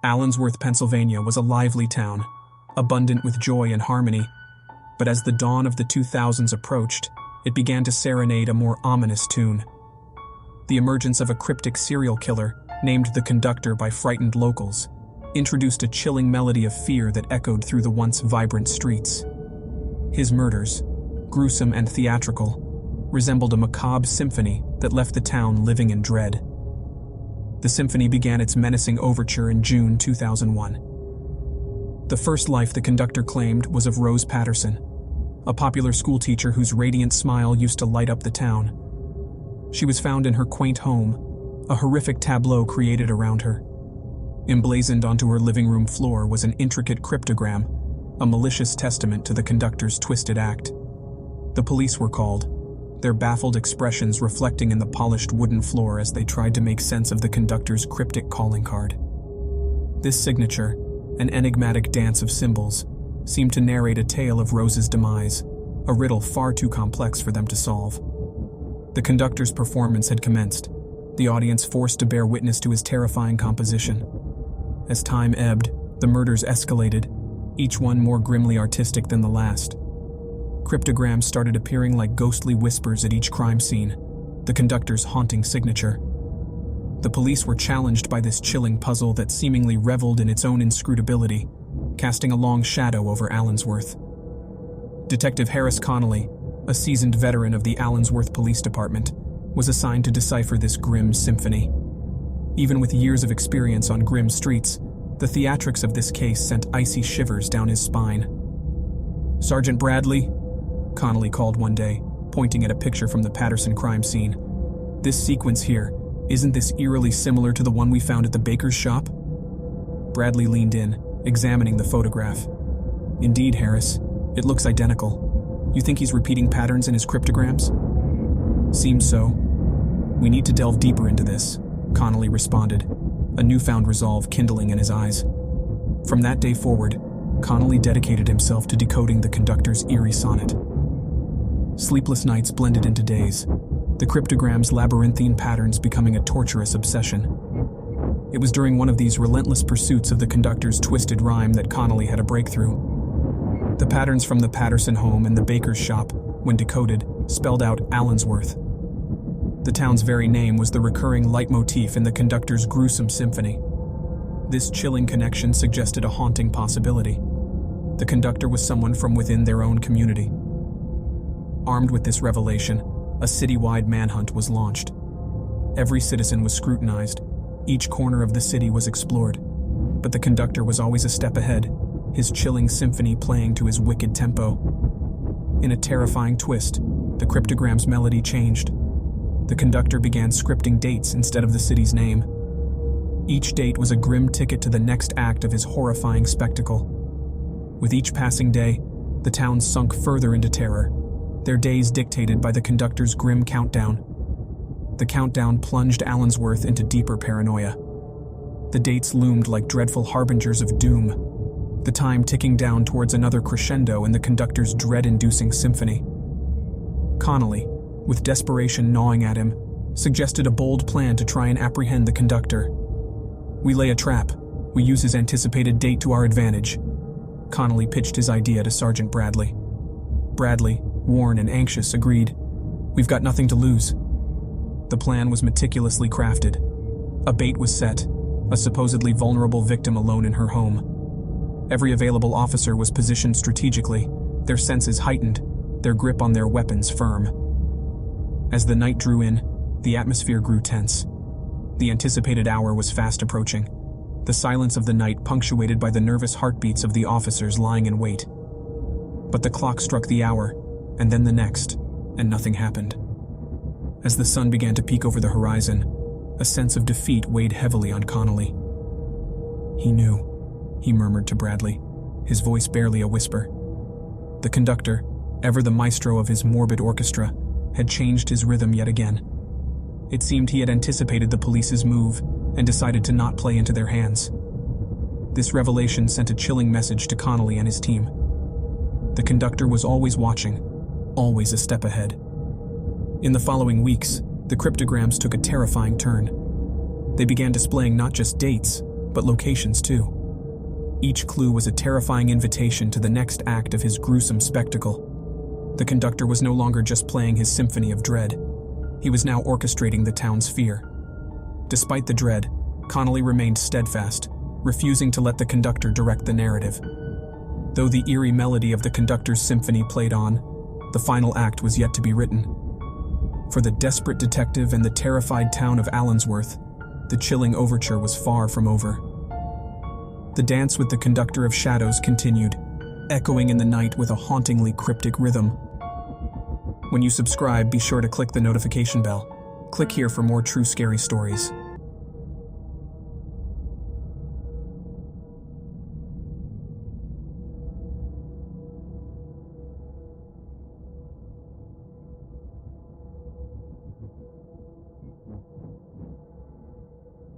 Allensworth, Pennsylvania was a lively town, abundant with joy and harmony, but as the dawn of the 2000s approached, it began to serenade a more ominous tune. The emergence of a cryptic serial killer, named the Conductor by frightened locals, introduced a chilling melody of fear that echoed through the once vibrant streets. His murders, gruesome and theatrical, resembled a macabre symphony that left the town living in dread. The symphony began its menacing overture in June 2001. The first life the Conductor claimed was of Rose Patterson, a popular schoolteacher whose radiant smile used to light up the town. She was found in her quaint home, a horrific tableau created around her. Emblazoned onto her living room floor was an intricate cryptogram, a malicious testament to the Conductor's twisted act. The police were called, their baffled expressions reflecting in the polished wooden floor as they tried to make sense of the Conductor's cryptic calling card. This signature, an enigmatic dance of symbols, seemed to narrate a tale of Rose's demise, a riddle far too complex for them to solve. The Conductor's performance had commenced, the audience forced to bear witness to his terrifying composition. As time ebbed, the murders escalated, each one more grimly artistic than the last. Cryptograms started appearing like ghostly whispers at each crime scene, the Conductor's haunting signature. The police were challenged by this chilling puzzle that seemingly reveled in its own inscrutability, casting a long shadow over Allensworth. Detective Harris Connolly, a seasoned veteran of the Allensworth Police Department, was assigned to decipher this grim symphony. Even with years of experience on grim streets, the theatrics of this case sent icy shivers down his spine. "Sergeant Bradley," Connolly called one day, pointing at a picture from the Patterson crime scene. "This sequence here, isn't this eerily similar to the one we found at the baker's shop?" Bradley leaned in, examining the photograph. "Indeed, Harris, it looks identical. You think he's repeating patterns in his cryptograms?" "Seems so. We need to delve deeper into this," Connolly responded, a newfound resolve kindling in his eyes. From that day forward, Connolly dedicated himself to decoding the Conductor's eerie sonnet. Sleepless nights blended into days, the cryptogram's labyrinthine patterns becoming a torturous obsession. It was during one of these relentless pursuits of the Conductor's twisted rhyme that Connolly had a breakthrough. The patterns from the Patterson home and the baker's shop, when decoded, spelled out Allensworth. The town's very name was the recurring leitmotif in the Conductor's gruesome symphony. This chilling connection suggested a haunting possibility. The Conductor was someone from within their own community. Armed with this revelation, a citywide manhunt was launched. Every citizen was scrutinized, each corner of the city was explored, but the Conductor was always a step ahead, his chilling symphony playing to his wicked tempo. In a terrifying twist, the cryptogram's melody changed. The Conductor began scripting dates instead of the city's name. Each date was a grim ticket to the next act of his horrifying spectacle. With each passing day, the town sunk further into terror, their days dictated by the Conductor's grim countdown. The countdown plunged Allensworth into deeper paranoia. The dates loomed like dreadful harbingers of doom, the time ticking down towards another crescendo in the Conductor's dread-inducing symphony. Connolly, with desperation gnawing at him, suggested a bold plan to try and apprehend the Conductor. "We lay a trap. We use his anticipated date to our advantage." Connolly pitched his idea to Sergeant Bradley. Bradley, worn and anxious, agreed. "We've got nothing to lose." The plan was meticulously crafted. A bait was set, a supposedly vulnerable victim alone in her home. Every available officer was positioned strategically, their senses heightened, their grip on their weapons firm. As the night drew in, the atmosphere grew tense. The anticipated hour was fast approaching, the silence of the night punctuated by the nervous heartbeats of the officers lying in wait. But the clock struck the hour, and then the next, and nothing happened. As the sun began to peek over the horizon, a sense of defeat weighed heavily on Connolly. "He knew," he murmured to Bradley, his voice barely a whisper. The Conductor, ever the maestro of his morbid orchestra, had changed his rhythm yet again. It seemed he had anticipated the police's move and decided to not play into their hands. This revelation sent a chilling message to Connolly and his team. The Conductor was always watching, always a step ahead. In the following weeks, the cryptograms took a terrifying turn. They began displaying not just dates, but but locations too. Each clue was a terrifying invitation to the next act of his gruesome spectacle. The conductor was no longer just playing his symphony of dread. He was now orchestrating the town's fear. Despite the dread, Connolly remained steadfast, refusing to let the conductor direct the narrative. Though the eerie melody of the conductor's symphony played on, the final act was yet to be written. For the desperate detective and the terrified town of Allensworth, the chilling overture was far from over. The dance with the conductor of shadows continued, echoing in the night with a hauntingly cryptic rhythm. When you subscribe, be sure to click the notification bell. Click here for more true scary stories.